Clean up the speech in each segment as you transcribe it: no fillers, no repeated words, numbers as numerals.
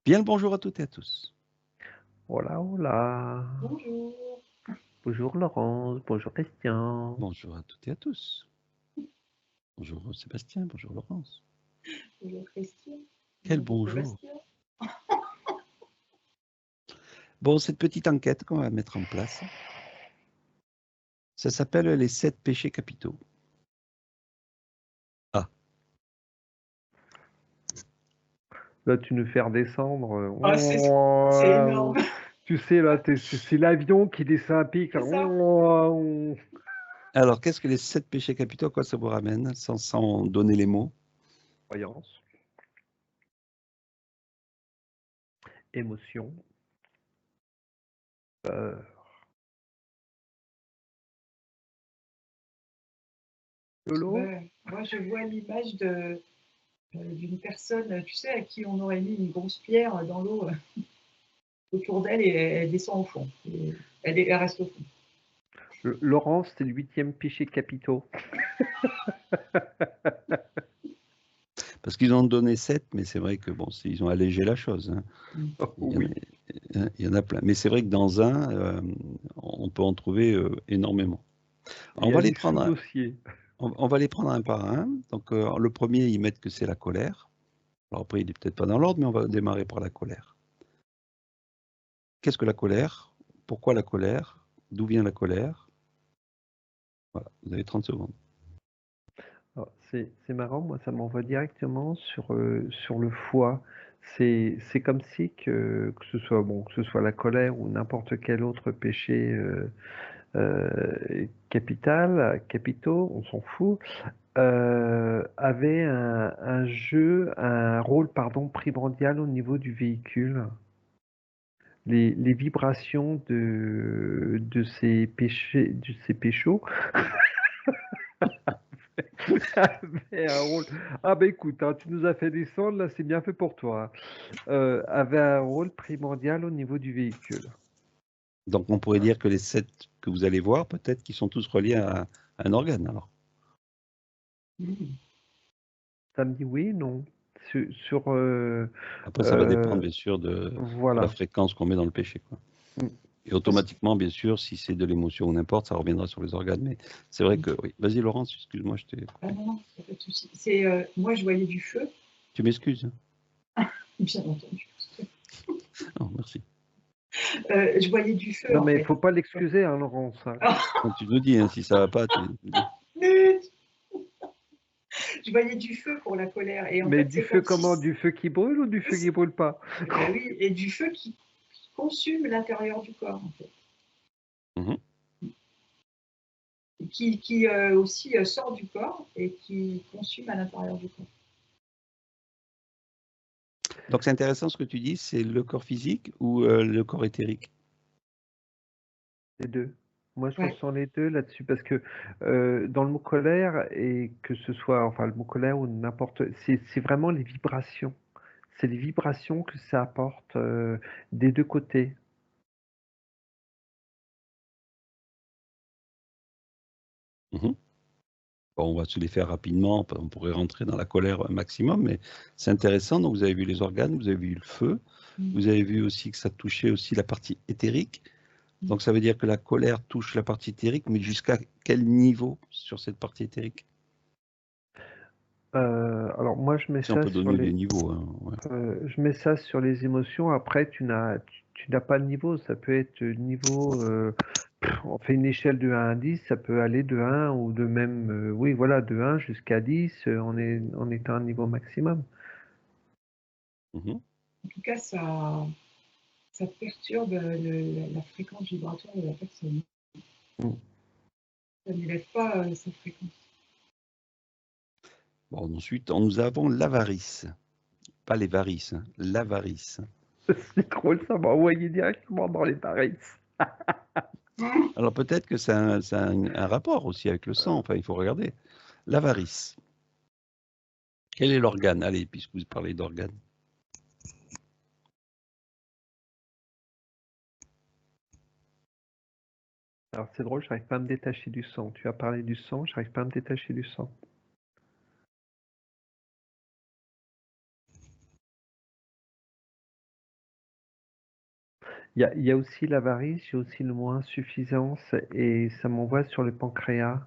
Bien le bonjour à toutes et à tous. Hola, hola. Bonjour. Bonjour Laurence, bonjour Christian. Bonjour à toutes et à tous. Bonjour Sébastien, bonjour Laurence. Bonjour Christine. Quel bonjour. Bon, cette petite enquête qu'on va mettre en place, ça s'appelle les 7 péchés capitaux. Ah. Là, tu nous fais redescendre. Ah, c'est énorme. Tu sais, là, c'est l'avion qui descend à pic. Là. C'est ça. Alors, qu'est-ce que les 7 péchés capitaux? À quoi ça vous ramène, sans donner les mots? Croyance. Émotion. Peur. Lolo. Ouais. Moi, je vois l'image d'une personne, tu sais, à qui on aurait mis une grosse pierre dans l'eau autour d'elle et elle descend au fond. Et elle reste au fond. Laurence, c'est le 8e péché capitaux. Parce qu'ils ont donné 7, mais c'est vrai que bon, ils ont allégé la chose. Hein. Oui. Il y en a plein. Mais c'est vrai que dans un, on peut en trouver énormément. Alors, on va les prendre. On va les prendre un par un. Donc, le premier, ils mettent que c'est la colère. Alors après, il n'est peut-être pas dans l'ordre, mais on va démarrer par la colère. Qu'est-ce que la colère? Pourquoi la colère? D'où vient la colère? Voilà, vous avez 30 secondes. C'est marrant, moi ça m'envoie directement sur le foie. C'est comme si que ce soit la colère ou n'importe quel autre péché capitaux, on s'en fout, avait un rôle pardon primordial au niveau du véhicule. Les vibrations de ces péchés, de ces péchos. Avait un rôle. Ah bah écoute, hein, tu nous as fait descendre, là c'est bien fait pour toi. Avait un rôle primordial au niveau du véhicule. Donc, on pourrait dire que les 7 que vous allez voir, peut-être qu'ils sont tous reliés à un organe, alors. Ça me dit oui, non. Après, ça va dépendre, bien sûr, de voilà. la fréquence qu'on met dans le péché, quoi. Et automatiquement, bien sûr, si c'est de l'émotion ou n'importe, ça reviendra sur les organes. Mais c'est vrai que, oui. Vas-y, Laurence, excuse-moi, je t'ai... Ah non, il n'y a pas de souci. Moi, je voyais du feu. Tu m'excuses? Bien entendu. Oh, merci. Je voyais du feu. Non, en mais il fait. ne faut pas l'excuser, hein, Laurence. Donc, tu nous dis, hein, si ça va pas, tu dis. Je voyais du feu pour la colère. Et en Mais fait, du c'est feu comme comment? si... Du feu qui brûle ou du feu qui brûle pas? Oui, et du feu qui consume l'intérieur du corps, en fait. Qui aussi sort du corps et qui consume à l'intérieur du corps. Donc, c'est intéressant ce que tu dis, c'est le corps physique ou le corps éthérique? Les deux. Moi, je Ouais. ressens les deux là-dessus parce que dans le mot colère, et que ce soit, enfin, le mot colère ou n'importe, c'est vraiment les vibrations. C'est les vibrations que ça apporte des deux côtés. Bon, on va se les faire rapidement, on pourrait rentrer dans la colère un maximum, mais c'est intéressant. Donc, vous avez vu les organes, vous avez vu le feu, vous avez vu aussi que ça touchait aussi la partie éthérique. Donc, ça veut dire que la colère touche la partie éthérique, mais jusqu'à quel niveau sur cette partie éthérique? Alors moi, je mets Si on ça peut sur donner des niveaux. Hein, ouais. je mets ça sur les émotions. Après, tu n'as pas de niveau. Ça peut être niveau. On fait une échelle de 1 à 10, ça peut aller de 1 ou de même, oui, voilà, de 1 jusqu'à 10. On est à un niveau maximum. En tout cas, ça perturbe la fréquence vibratoire de la personne. Ça n'élève pas sa fréquence. Bon, ensuite, nous avons l'avarice. Pas les varices, hein, l'avarice. C'est drôle, ça m'a envoyé directement dans les varices. Alors peut-être que c'est un rapport aussi avec le sang, enfin il faut regarder. L'avarice. Quel est l'organe? Allez, puisque vous parlez d'organes. Alors c'est drôle, j'arrive pas à me détacher du sang. Tu as parlé du sang, j'arrive pas à me détacher du sang. Il y a aussi l'avarice, j'ai aussi le mot insuffisance et ça m'envoie sur le pancréas.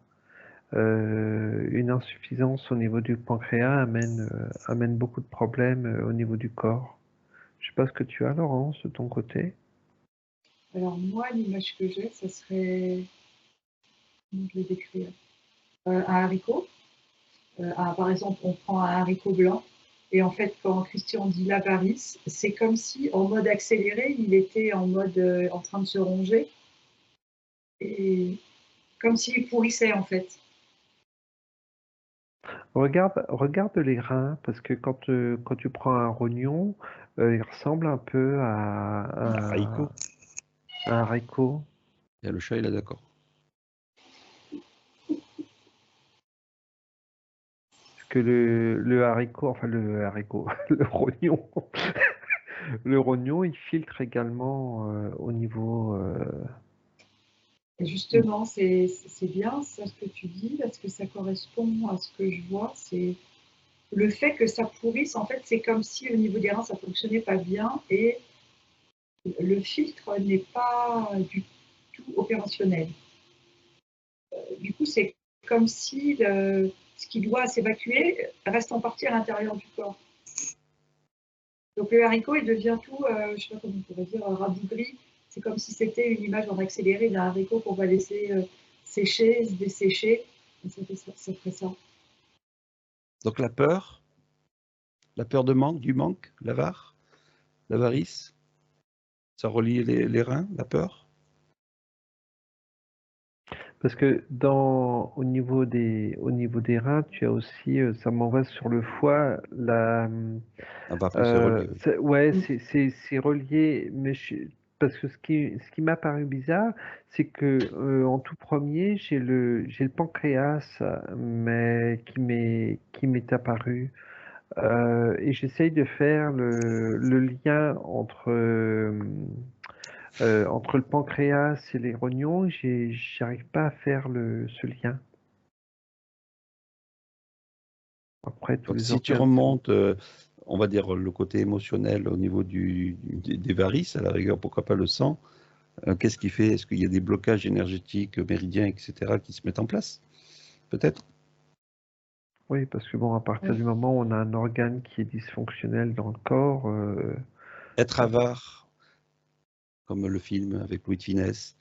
Une insuffisance au niveau du pancréas amène beaucoup de problèmes au niveau du corps. Je sais pas ce que tu as, Laurence, de ton côté. Alors moi, l'image que j'ai, ça serait, comment je vais décrire, un haricot. Par exemple, on prend un haricot blanc, et en fait, quand Christian dit l'avarice, c'est comme si, en mode accéléré, il était en mode en train de se ronger, et comme s'il pourrissait en fait. Regarde les reins, parce que quand tu prends un rognon, il ressemble un peu Haricot. à un haricot. Et le chat, il est d'accord. Parce que le haricot, enfin le haricot, le rognon, le rognon, il filtre également au niveau. Et justement, c'est bien ça ce que tu dis, parce que ça correspond à ce que je vois. C'est le fait que ça pourrisse, en fait, c'est comme si au niveau des reins, ça fonctionnait pas bien et le filtre n'est pas du tout opérationnel. Du coup, c'est comme si ce qui doit s'évacuer reste en partie à l'intérieur du corps. Donc le haricot, il devient tout, je ne sais pas comment on pourrait dire, rabougri. C'est comme si c'était une image en accéléré d'un haricot qu'on va laisser sécher, se dessécher. Et ça ferait ça. Donc la peur de manque, du manque, l'avare, l'avarice, ça relie les reins, la peur. Parce que au niveau des reins, tu as aussi, ça m'envoie sur le foie, Ah bah après, c'est relié. ouais, c'est relié, mais parce que ce qui m'a paru bizarre, c'est que en tout premier, j'ai le pancréas, mais qui m'est apparu. Et j'essaye de faire le lien entre le pancréas et les rognons, j'arrive pas à faire ce lien. Après, tous Donc les si tu organes sont. remontes, on va dire, le côté émotionnel au niveau des varices, à la rigueur, pourquoi pas le sang, qu'est-ce qui fait? Est-ce qu'il y a des blocages énergétiques, méridiens, etc., qui se mettent en place? Peut-être? Oui, parce que bon, à partir Ouais. du moment où on a un organe qui est dysfonctionnel dans le corps, Être avare, comme le film avec Louis de Funès,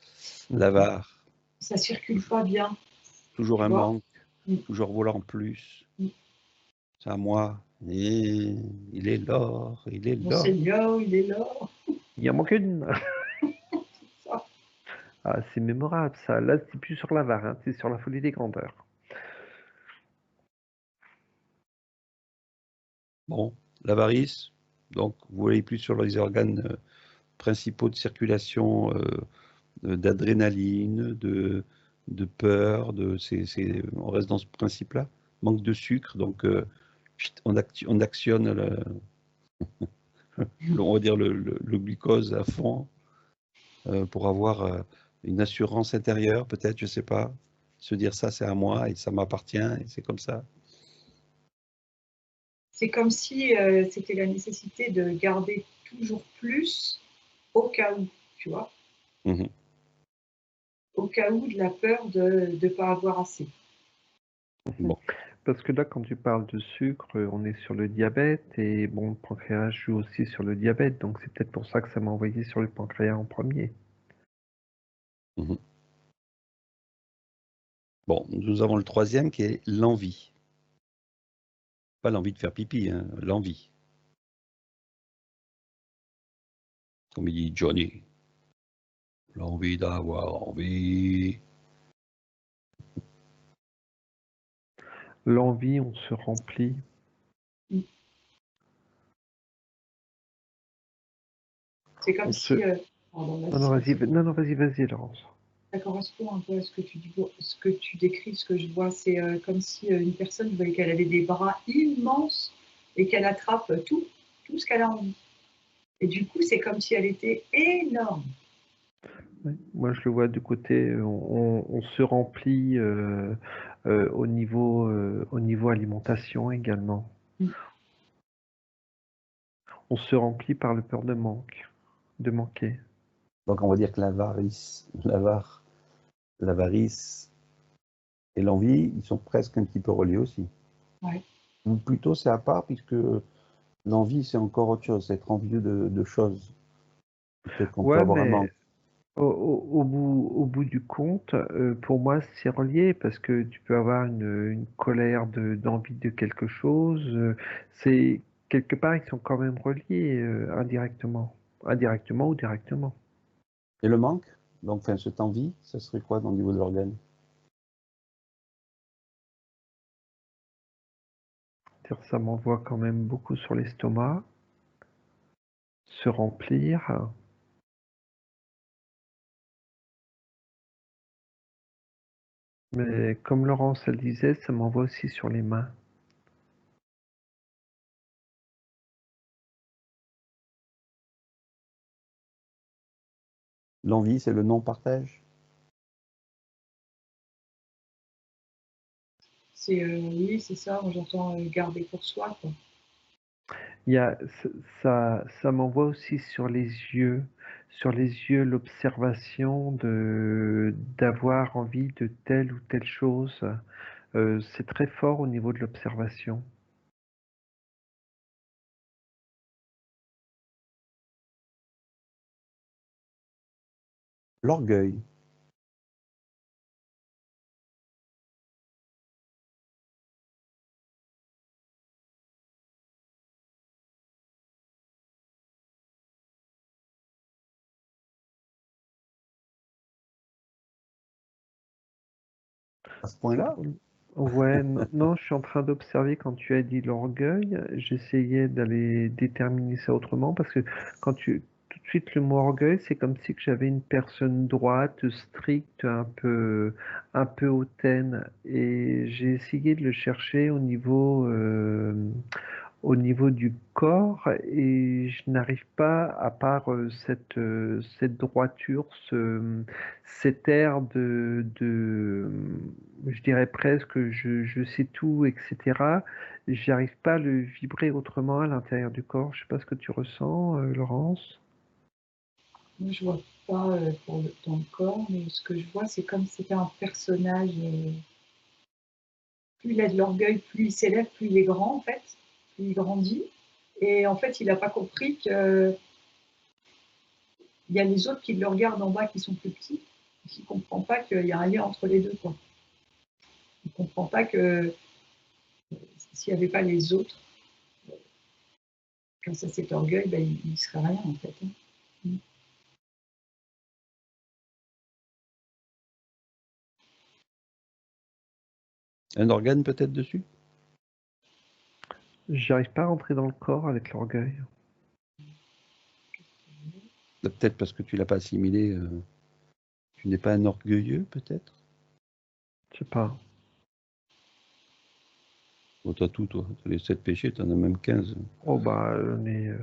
mhm. l'avare, Ça circule pas bien, toujours tu un vois. manque, Mm. toujours vouloir en plus. Mm. C'est à moi. Et il est l'or, il est Mon l'or. Seigneur, il est là. Il y en manque une. Ça. Ah, c'est mémorable ça. Là, c'est plus sur l'avare, hein, c'est sur la folie des grandeurs. Bon, l'avarice, donc vous voyez plus sur les organes principaux de circulation, d'adrénaline, de peur, on reste dans ce principe-là. Manque de sucre, donc on actionne on va dire le glucose à fond pour avoir une assurance intérieure, peut-être, je sais pas. Se dire ça, c'est à moi et ça m'appartient et c'est comme ça. C'est comme si c'était la nécessité de garder toujours plus au cas où, tu vois, Mhm. au cas où de la peur de ne pas avoir assez. Bon, Parce que là, quand tu parles de sucre, on est sur le diabète et bon, le pancréas joue aussi sur le diabète, donc c'est peut-être pour ça que ça m'a envoyé sur le pancréas en premier. mhm. Bon, nous avons le troisième qui est l'envie. Pas l'envie de faire pipi, hein, l'envie. Comme il dit Johnny, l'envie d'avoir envie. L'envie, on se remplit. C'est comme On se... si, pardon, Non, non, vas-y. vas-y, Laurence. Ça correspond un peu à ce que tu dis, ce que tu décris, ce que je vois. C'est comme si une personne, je voyais qu'elle avait des bras immenses et qu'elle attrape tout ce qu'elle a envie. Et du coup, c'est comme si elle était énorme. Ouais. Moi, je le vois du côté, on se remplit au niveau alimentation également. Mm. On se remplit par le peur de manquer. Donc on va dire que l'avarice et l'envie, ils sont presque un petit peu reliés aussi. Ouais. Ou plutôt c'est à part, puisque l'envie c'est encore autre chose, c'est être envieux de choses. Peut-être qu'on peut Ouais, avoir un mais manque. au bout du compte, pour moi, c'est relié parce que tu peux avoir une colère d'envie de quelque chose. C'est quelque part, ils sont quand même reliés indirectement, indirectement ou directement. Et le manque, donc enfin, cette envie, ça serait quoi dans le niveau de l'organe? C'est-à-dire, ça m'envoie quand même beaucoup sur l'estomac, se remplir. Mais comme Laurence elle disait, ça m'envoie aussi sur les mains. L'envie, c'est le non-partage? Oui, c'est ça, moi, j'entends garder pour soi, quoi. Il y a, ça m'envoie aussi sur les yeux, l'observation d'avoir envie de telle ou telle chose. C'est très fort au niveau de l'observation. L'orgueil. À ce point-là? Ouais, non, non, je suis en train d'observer quand tu as dit l'orgueil. J'essayais d'aller déterminer ça autrement parce que quand tout de suite le mot orgueil, c'est comme si que j'avais une personne droite, stricte, un peu hautaine. Et j'ai essayé de le chercher au niveau du corps et je n'arrive pas, à part cette droiture, cet air je dirais presque, je sais tout, etc. J'arrive pas à le vibrer autrement à l'intérieur du corps. Je sais pas ce que tu ressens, Laurence. Moi, je vois pas dans le corps, mais ce que je vois, c'est comme si c'était un personnage. Plus il a de l'orgueil, plus il s'élève, plus il est grand, en fait, plus il grandit. Et en fait, il n'a pas compris qu'il y a les autres qui le regardent en bas qui sont plus petits. Il ne comprend pas qu'il y a un lien entre les deux, quoi. Il ne comprend pas que s'il n'y avait pas les autres, grâce à cet orgueil, ben, il ne serait rien, en fait. Hein. Un organe peut-être dessus? J'arrive pas à rentrer dans le corps avec l'orgueil. Peut-être parce que tu l'as pas assimilé. Tu n'es pas un orgueilleux, peut-être? Je sais pas. Oh, t'as tout, toi. T'as les 7 péchés, t'en as même 15. Oh bah, il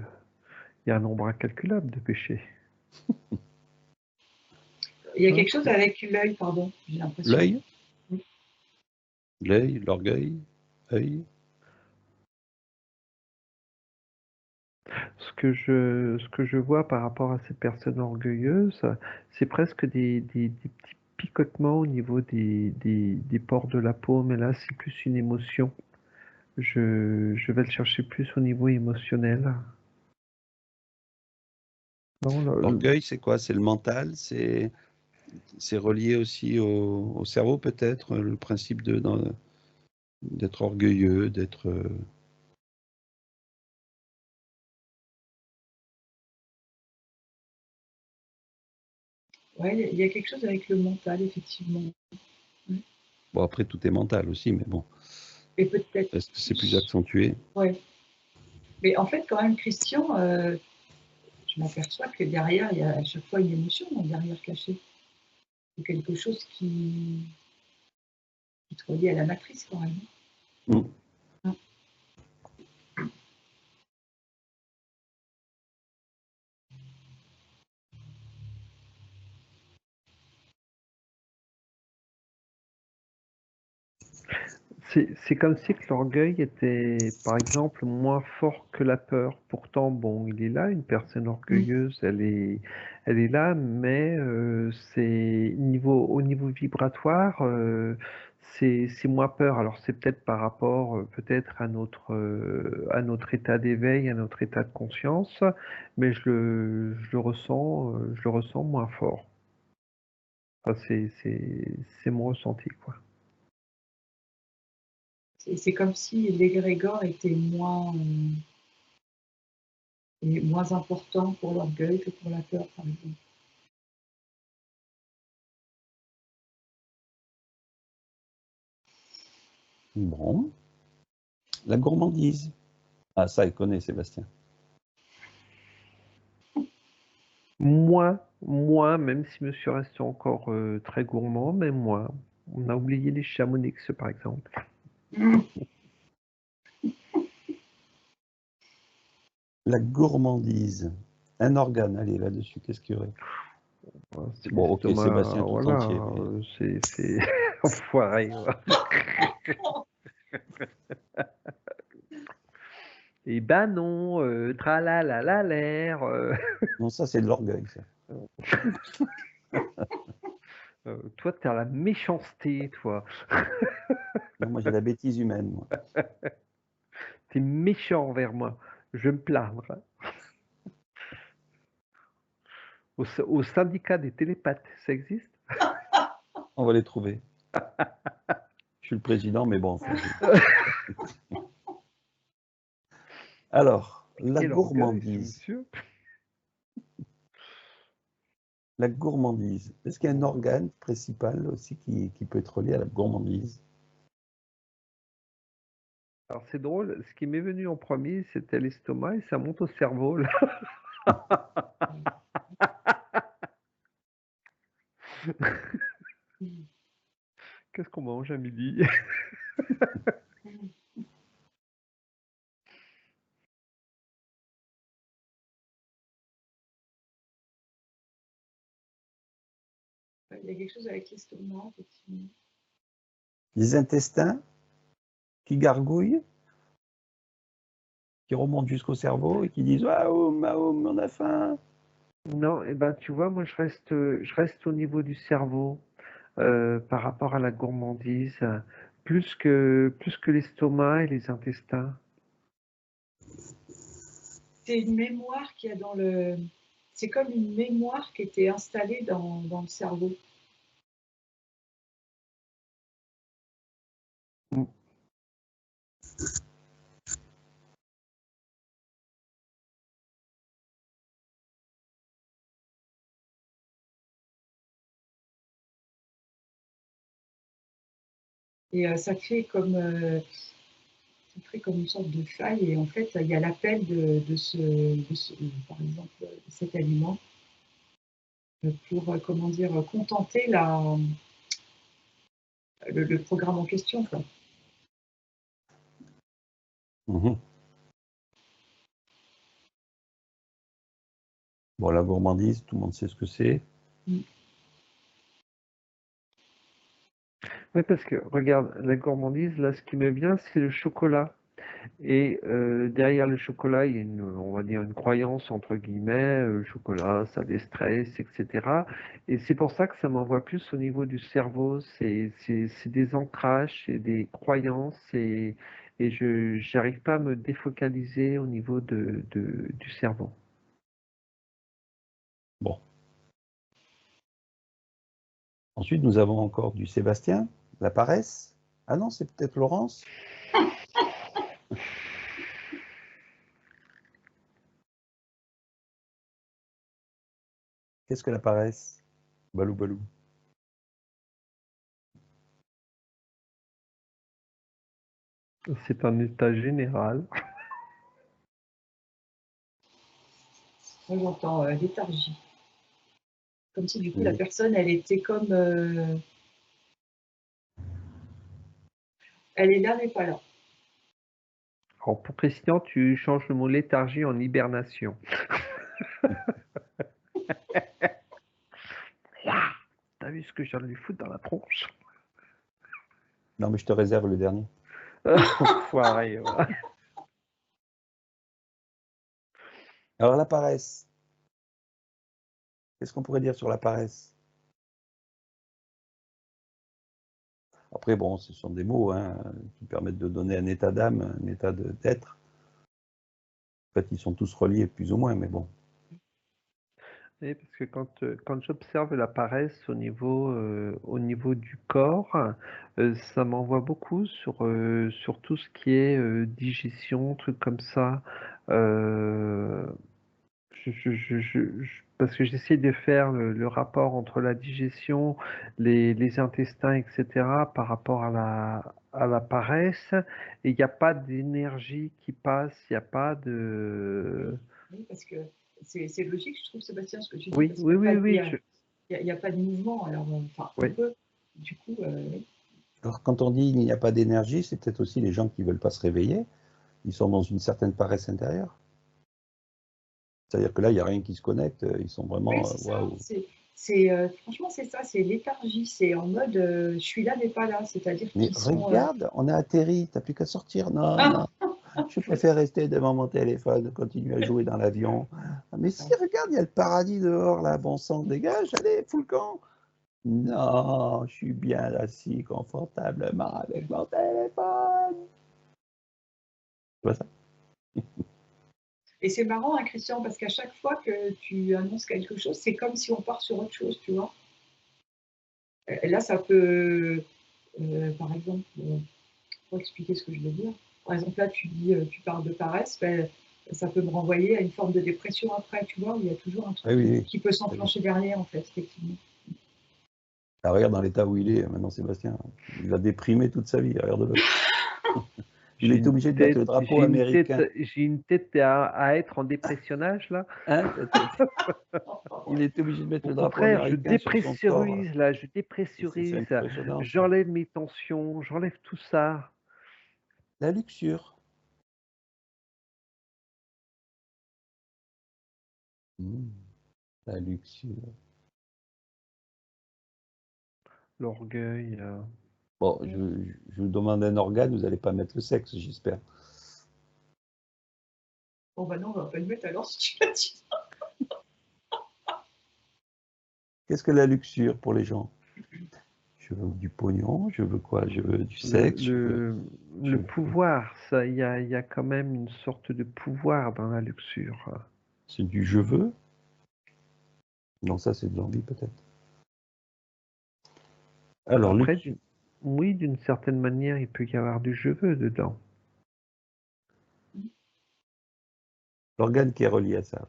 y a un nombre incalculable de péchés. Il y a Hein, quelque chose avec l'œil, pardon, j'ai l'impression. L'œil, Oui. l'orgueil, œil. ce que je vois par rapport à ces personnes orgueilleuses, c'est presque des petits picotements au niveau des pores de la peau, mais là, c'est plus une émotion. Je vais le chercher plus au niveau émotionnel. Non, L'orgueil, c'est quoi? C'est le mental, c'est relié aussi au cerveau, peut-être, le principe d'être orgueilleux, d'être. Ouais, il y a quelque chose avec le mental, effectivement. Ouais. Bon, après, tout est mental aussi, mais bon. Et peut-être Est-ce que c'est plus plus. accentué? Ouais. Mais en fait, quand même, Christian, je m'aperçois que derrière, il y a à chaque fois une émotion derrière cachée. C'est quelque chose qui te relie à la matrice, quand même. Mm. Hein. C'est comme si que l'orgueil était, par exemple, moins fort que la peur. Pourtant, bon, il est là, une personne orgueilleuse, elle est là, mais au niveau vibratoire, c'est moins peur. Alors, c'est peut-être par rapport, peut-être à notre état d'éveil, à notre état de conscience, mais je le ressens moins fort. Enfin, c'est mon ressenti, quoi. C'est comme si l'égrégore était moins important pour l'orgueil que pour la peur, par exemple. Bon. La gourmandise. Ah, ça, il connaît, Sébastien. Moins, même si monsieur reste encore très gourmand, mais moins. On a oublié les chamonix, par exemple. La gourmandise. Un organe, allez, là-dessus, qu'est-ce qu'il y aurait? Bon, ok, Sébastien tout voilà, entier. c'est enfoiré. Et ben non, tralalalalaire. Non, ça, c'est de l'orgueil, ça. Toi, t'as la méchanceté, toi. Non, moi, j'ai la bêtise humaine, moi. T'es méchant envers moi. Je vais me plaindre. Au syndicat des télépathes, ça existe? On va les trouver. Je suis le président, mais bon. Alors, la Quel orgueil, ce gourmandise. monsieur. La gourmandise. Est-ce qu'il y a un organe principal aussi qui peut être relié à la gourmandise? Alors c'est drôle, ce qui m'est venu en premier, c'était l'estomac et ça monte au cerveau, là. Qu'est-ce qu'on mange à midi? Il y a quelque chose avec l'estomac, effectivement. Les intestins qui gargouillent, qui remontent jusqu'au cerveau et qui disent Waouh, on a faim. Non, eh ben tu vois, moi je reste au niveau du cerveau par rapport à la gourmandise, plus que l'estomac et les intestins. C'est une mémoire qu'il y a dans le. C'est comme une mémoire qui était installée dans le cerveau. Mm. Et ça crée comme une sorte de faille. Et en fait, il y a l'appel par exemple, de cet aliment pour, comment dire, contenter le programme en question, quoi. Mhm. Bon, la gourmandise, tout le monde sait ce que c'est. Mm. Oui, parce que regarde, la gourmandise, là, ce qui me vient, c'est le chocolat. Et derrière le chocolat, il y a on va dire une croyance entre guillemets, le chocolat, ça déstresse, etc. Et c'est pour ça que ça m'envoie plus au niveau du cerveau. C'est des ancrages, c'est des croyances, et je j'arrive pas à me défocaliser au niveau du cerveau. Bon. Ensuite, nous avons encore du Sébastien, la paresse. Ah non, c'est peut-être Laurence. Qu'est-ce que la paresse? Balou, balou. C'est un état général. Moi, j'entends léthargie. Comme si, du coup, la Oui. personne, elle était comme. Elle est là, mais pas là. Alors pour Christian, tu changes le mot léthargie en hibernation. T'as vu ce que je viens de lui foutre dans la tronche? Non, mais je te réserve le dernier. Foiré, ouais. Alors, la paresse. Qu'est-ce qu'on pourrait dire sur la paresse? Après, bon, ce sont des mots hein, qui permettent de donner un état d'âme, un état d'être. En fait, ils sont tous reliés plus ou moins, mais bon. Oui, parce que quand j'observe la paresse au niveau du corps, ça m'envoie beaucoup sur tout ce qui est digestion, trucs comme ça. Parce que j'essaie de faire le rapport entre la digestion, les intestins, etc., par rapport à la paresse, et il n'y a pas d'énergie qui passe, il n'y a pas de... Oui, parce que c'est logique, je trouve, Sébastien, ce que tu dis, Oui, parce oui, oui, oui. Il n'y a pas de mouvement, alors, enfin, un peu, du coup, oui. Alors, quand on dit il n'y a pas d'énergie, c'est peut-être aussi les gens qui ne veulent pas se réveiller. Ils sont dans une certaine paresse intérieure. C'est-à-dire que là, il n'y a rien qui se connecte. Ils sont vraiment waouh. Franchement, c'est ça, c'est léthargie. C'est en mode je suis là, mais pas là. C'est-à-dire Mais qu'ils sont. regarde, on a atterri, tu n'as plus qu'à sortir. Non, non, je préfère rester devant mon téléphone, continuer à jouer dans l'avion. Mais si, regarde, il y a le paradis dehors, là, bon sang, dégage, allez, fous le camp. Non, je suis bien assis confortablement avec mon téléphone. Tu vois ça? Et c'est marrant, hein, Christian, parce qu'à chaque fois que tu annonces quelque chose, c'est comme si on part sur autre chose, tu vois. Et là, ça peut, par exemple, pour expliquer ce que je veux dire. Par exemple, là, tu parles de paresse, ben, ça peut me renvoyer à une forme de dépression après, tu vois, où il y a toujours un truc qui peut s'enclencher derrière, en fait, effectivement. Ah, regarde dans l'état où il est maintenant, Sébastien. Il a déprimé toute sa vie, regarde-le. Il est obligé de mettre le drapeau américain. J'ai une tête à être en dépressionnage, là. Hein, il est obligé de mettre Au le drapeau contraire, je américain sur son corps. dépressurise, là, je C'est dépressurise. impressionnant. J'enlève mes tensions, j'enlève tout ça. La luxure. La luxure. L'orgueil. Bon, je vous demande un organe, vous n'allez pas mettre le sexe, j'espère. Bon, bah non, on va pas le mettre alors si tu l'as dit. Qu'est-ce que la luxure pour les gens? Je veux du pognon, je veux quoi? Je veux du sexe. Le pouvoir, ça, il y a quand même une sorte de pouvoir dans la luxure. C'est du je veux? Non, ça c'est de l'envie peut-être. Alors, après, oui, d'une certaine manière, il peut y avoir du je veux dedans. L'organe qui est relié à ça.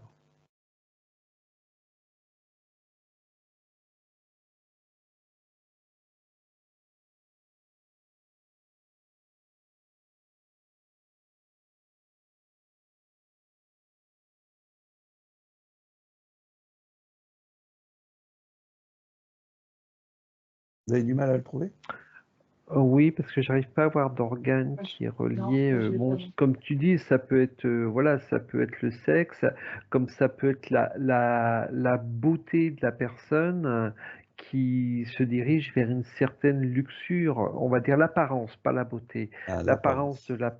Vous avez du mal à le trouver? Oui, parce que j'arrive pas à avoir d'organe qui est relié. Bon, comme tu dis, ça peut être, voilà, ça peut être le sexe, comme ça peut être la beauté de la personne qui se dirige vers une certaine luxure. On va dire l'apparence, pas la beauté. L'apparence d'une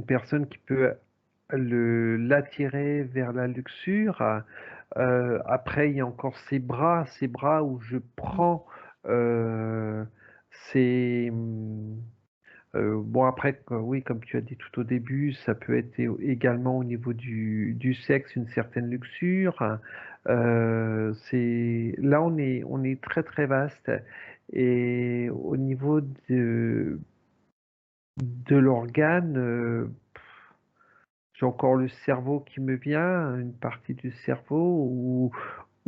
personne qui peut l'attirer vers la luxure. Après, il y a encore ses bras où je prends. C'est bon après oui comme tu as dit tout au début ça peut être également au niveau du sexe une certaine luxure. C'est là on est très très vaste et au niveau de l'organe j'ai encore le cerveau qui me vient, une partie du cerveau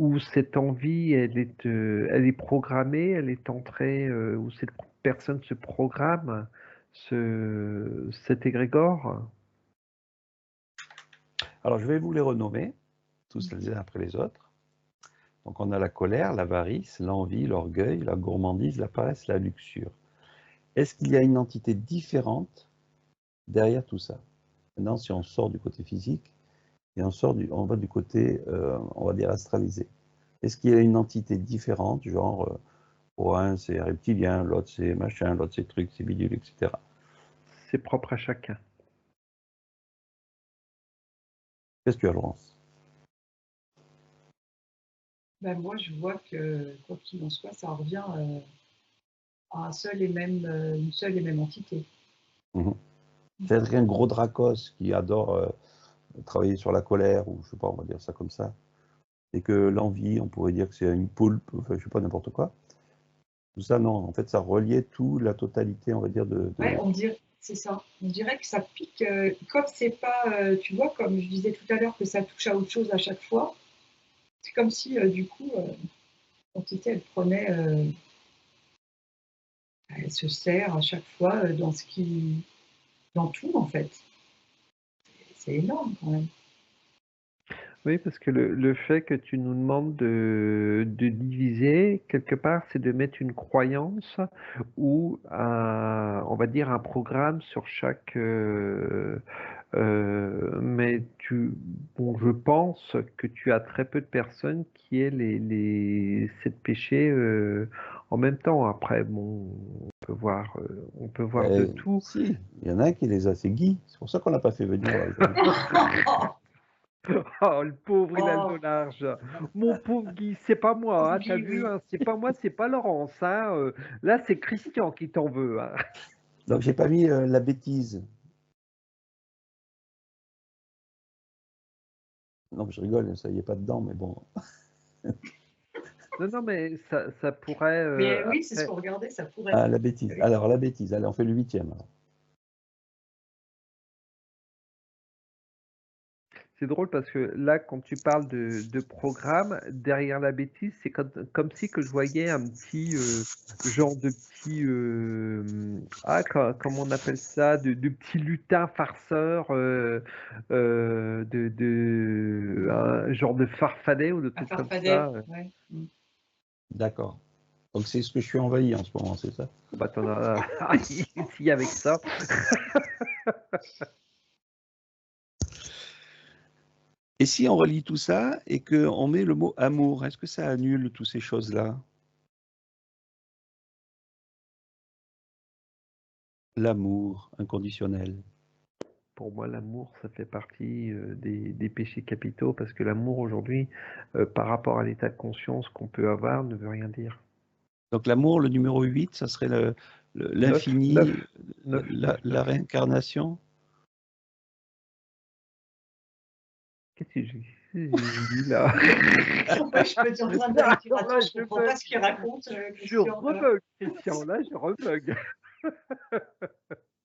où cette envie, elle est programmée, elle est entrée, où cette personne se programme, cet égrégore. Alors, je vais vous les renommer, tous les uns après les autres. Donc, on a la colère, l'avarice, l'envie, l'orgueil, la gourmandise, la paresse, la luxure. Est-ce qu'il y a une entité différente derrière tout ça? Maintenant, si on sort du côté physique et on va du côté, on va dire, astralisé. Est-ce qu'il y a une entité différente, genre Pour un, c'est reptilien, l'autre, c'est machin, l'autre, c'est truc, c'est bidule, etc. C'est propre à chacun. Qu'est-ce que tu as, Laurence? Ben moi, je vois que, quoi qu'il en soit, ça revient à une seule et même entité. C'est un gros dracos qui adore travailler sur la colère, ou je sais pas, on va dire ça comme ça. Et que l'envie, on pourrait dire que c'est une poulpe, enfin, je sais pas, n'importe quoi. Tout ça, non. En fait, ça reliait tout, la totalité, on va dire, Ouais, on dirait, c'est ça. On dirait que ça pique, comme c'est pas, tu vois, comme je disais tout à l'heure, que ça touche à autre chose à chaque fois. C'est comme si, du coup, l'entité, elle prenait, elle se sert à chaque fois dans tout, en fait. C'est énorme, quand même. Oui, parce que le fait que tu nous demandes de diviser, quelque part, c'est de mettre une croyance ou on va dire un programme sur chaque. Mais bon, je pense que tu as très peu de personnes qui aient les 7 péchés en même temps. Après, bon, on peut voir de tout. Si, il y en a un qui les a, c'est Guy. C'est pour ça qu'on l'a pas fait venir aujourd'hui. Oh, le pauvre, il a le dos large. Mon pauvre Guy, c'est pas moi, hein, t'as vu, hein, c'est pas moi, c'est pas Laurence. Hein, là, c'est Christian qui t'en veut. Hein. Donc, j'ai pas mis la bêtise. Non, je rigole, ça y est pas dedans, mais bon. Non, mais ça pourrait. Mais oui, c'est ce qu'on regardait, ça pourrait. Ah, la bêtise. Oui. Alors, la bêtise, allez, on fait le 8e. Alors. C'est drôle parce que là, quand tu parles de programme, derrière la bêtise, c'est comme si que je voyais un petit genre de petit comment on appelle ça, de petits lutins farceurs, un genre de farfadet ou de trucs comme ça. Ouais. D'accord. Donc, c'est ce que je suis envahi en ce moment, c'est ça? Bah, t'en as ici avec ça. Et si on relie tout ça et qu'on met le mot amour, est-ce que ça annule toutes ces choses-là? L'amour inconditionnel. Pour moi, l'amour, ça fait partie des péchés capitaux parce que l'amour aujourd'hui, par rapport à l'état de conscience qu'on peut avoir, ne veut rien dire. Donc l'amour, le numéro 8, ça serait l'infini, la réincarnation? Qu'est-ce que j'ai dit là? Je peux dire plein de Là, je comprends pas ce qu'il raconte. Je rebug, Christian, là, je rebug.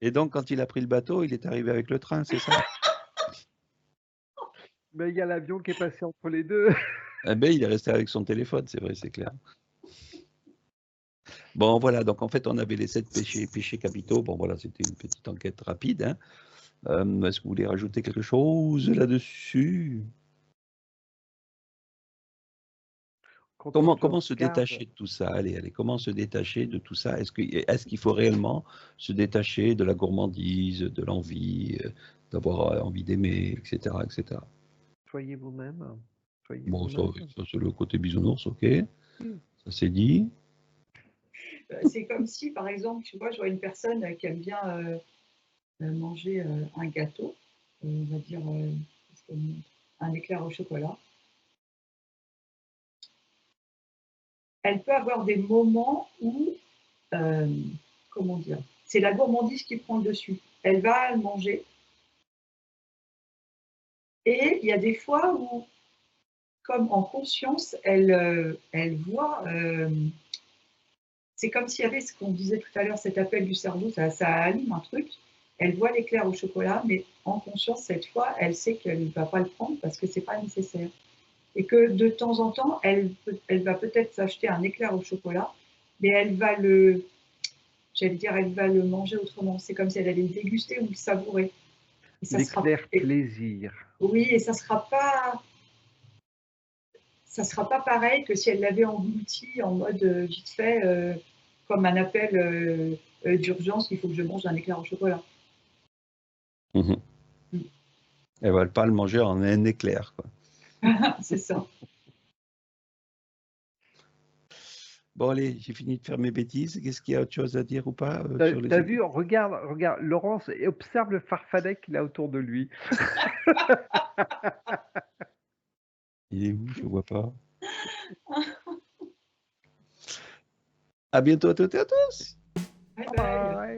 Et donc, quand il a pris le bateau, il est arrivé avec le train, c'est ça? Mais il y a l'avion qui est passé entre les deux. Eh ben, il est resté avec son téléphone, c'est vrai, c'est clair. Bon, voilà, donc en fait, on avait les 7 péchés capitaux. Bon, voilà, c'était une petite enquête rapide. Hein. Est-ce que vous voulez rajouter quelque chose là-dessus? Comment se détacher de tout ça? Allez, comment se détacher de tout ça? Est-ce qu'il faut réellement se détacher de la gourmandise, de l'envie, d'avoir envie d'aimer, etc., etc. Soyez vous-même. Bon, ça c'est le côté bisounours, ok. Ça c'est dit. C'est comme si, par exemple, tu vois, je vois une personne qui aime bien manger un gâteau, on va dire un éclair au chocolat. Elle peut avoir des moments où, comment dire, c'est la gourmandise qui prend le dessus. Elle va le manger. Et il y a des fois où, comme en conscience, elle voit, c'est comme s'il y avait ce qu'on disait tout à l'heure, cet appel du cerveau, ça allume un truc. Elle voit l'éclair au chocolat, mais en conscience, cette fois, elle sait qu'elle ne va pas le prendre parce que ce n'est pas nécessaire. Et que de temps en temps, elle va peut-être s'acheter un éclair au chocolat, mais elle va elle va le manger autrement. C'est comme si elle allait le déguster ou le savourer. L'éclair plaisir. Oui, et ça sera pas pareil que si elle l'avait englouti en mode vite fait, comme un appel d'urgence, il faut que je mange un éclair au chocolat. Mmh. Elle ne va pas le manger en un éclair, quoi. C'est ça. Bon, allez, j'ai fini de faire mes bêtises. Qu'est-ce qu'il y a autre chose à dire ou pas sur les T'as vu, regarde, Laurence, et observe le farfadet qu'il a autour de lui. Il est où? Je ne vois pas. À bientôt à toutes et à tous. Bye bye. Bye.